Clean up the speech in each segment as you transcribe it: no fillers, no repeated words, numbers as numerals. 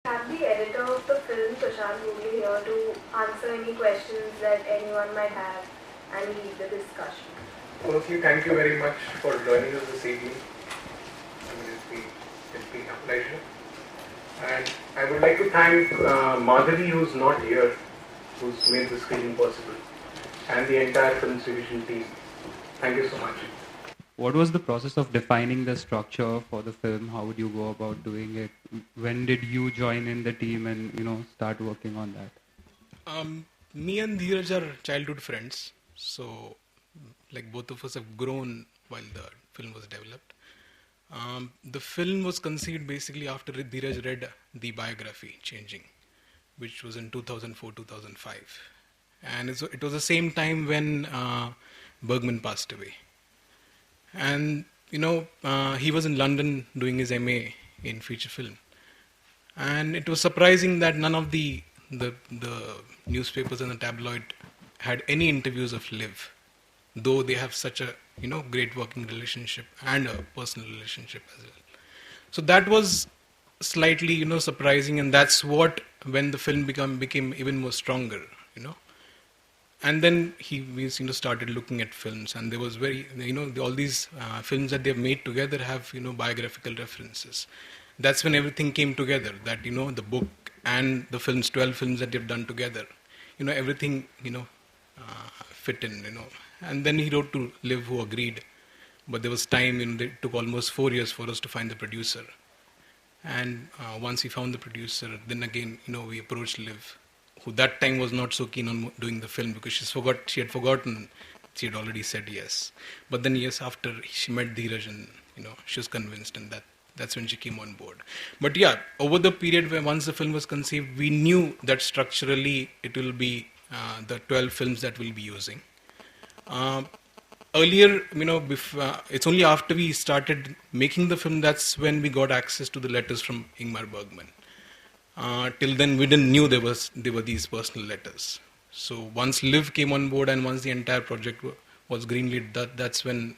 Have the editor of the film, Tushar Ghogade, here to answer any questions that anyone might have and lead the discussion. Firstly, thank you very much for joining us this evening. It's been a pleasure. And I would like to thank Madhavi, who's not here, who's made the screening possible, and the entire Films Division team. Thank you so much. What was the process of defining the structure for the film? How would you go about doing it? When did you join in the team and start working on that? Me and Dheeraj are childhood friends, so like both of us have grown while the film was developed. The film was conceived basically after Dheeraj read the biography Changing, which was in 2004-2005, and it was the same time when Bergman passed away. And he was in London doing his MA in feature film, and it was surprising that none of the newspapers and the tabloid had any interviews of Liv, though they have such a great working relationship and a personal relationship as well. So that was slightly surprising, and that's what when the film became even more stronger. And then we started looking at films, and there was all these films that they've made together have biographical references. That's when everything came together. That the book and the films, 12 films that they've done together, everything fit in. And then he wrote to Liv, who agreed, but there was time. It took almost 4 years for us to find the producer. And once we found the producer, then again we approached Liv, who that time was not so keen on doing the film because she had forgotten she had already said yes. But then years after, she met Dheeraj and she was convinced, and that's when she came on board. But yeah, over the period where once the film was conceived, we knew that structurally it will be the 12 films that we'll be using. Earlier, it's only after we started making the film that's when we got access to the letters from Ingmar Bergman. Till then, we didn't knew there were these personal letters. So once Liv came on board and once the entire project was greenlit, that's when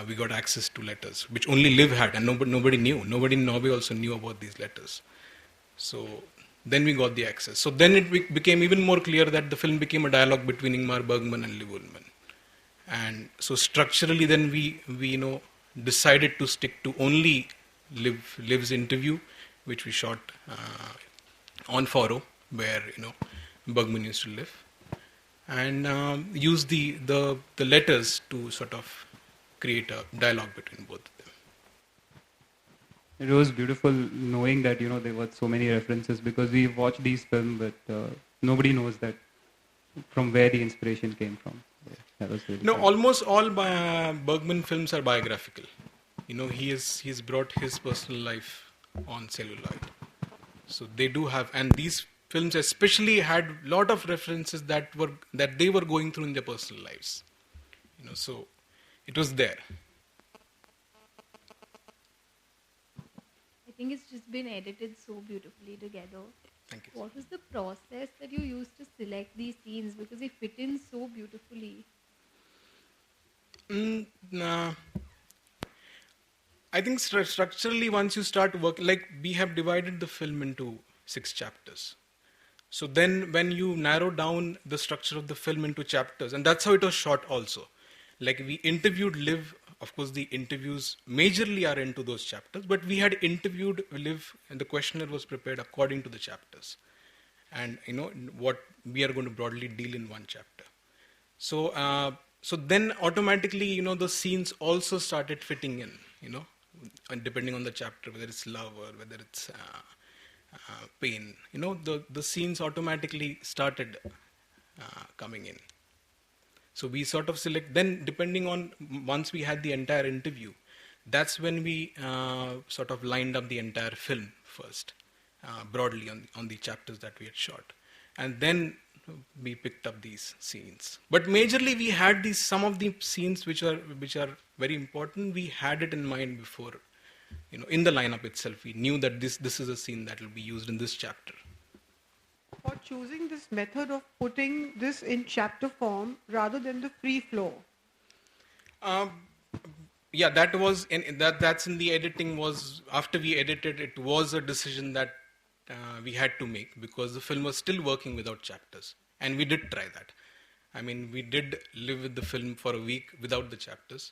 we got access to letters, which only Liv had, and nobody knew. Nobody in Norway also knew about these letters. So then we got the access. So then it became even more clear that the film became a dialogue between Ingmar Bergman and Liv Ullmann. And so structurally, then we decided to stick to only Liv's interview, which we shot on Faro, where Bergman used to live, and use the letters to sort of create a dialogue between both of them. It was beautiful knowing that there were so many references, because we watched these films, but nobody knows that from where the inspiration came from. That was really fun. Almost all Bergman films are biographical. He's brought his personal life on celluloid. So they do have, and these films especially had a lot of references that they were going through in their personal lives. So it was there. I think it's just been edited so beautifully together. Thank you. What was the process that you used to select these scenes, because they fit in so beautifully? I think structurally, once you start working, like we have divided the film into 6 chapters. So then when you narrow down the structure of the film into chapters, and that's how it was shot also. Like we interviewed Liv, of course the interviews majorly are into those chapters, but we had interviewed Liv and the questionnaire was prepared according to the chapters. And what we are going to broadly deal in one chapter. So then automatically, the scenes also started fitting in, and depending on the chapter, whether it's love or whether it's pain, the scenes automatically started coming in. So we sort of select, then depending on, once we had the entire interview, that's when we sort of lined up the entire film first, broadly on the chapters that we had shot. And then we picked up these scenes. But majorly we had some of the scenes which are very important, we had it in mind before, in the lineup itself. We knew that this is a scene that will be used in this chapter. For choosing this method of putting this in chapter form rather than the free flow? Yeah, that's in the editing. Was after we edited, it was a decision that we had to make because the film was still working without chapters. And we did try that. I mean, we did live with the film for a week without the chapters.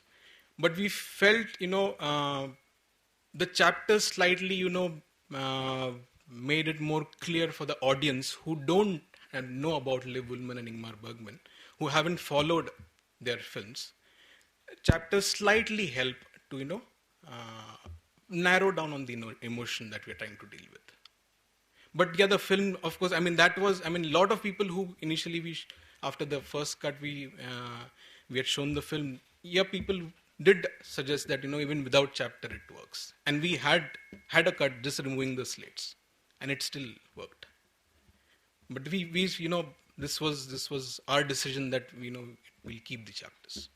But we felt, the chapters slightly, made it more clear for the audience who don't know about Liv Ullmann and Ingmar Bergman, who haven't followed their films. Chapters slightly help to, narrow down on the emotion that we're trying to deal with. But yeah, the film, of course, a lot of people who initially after the first cut we had shown the film, people did suggest that, even without chapter it works. And we had a cut just removing the slates, and it still worked. But we this was our decision that, we'll keep the chapters.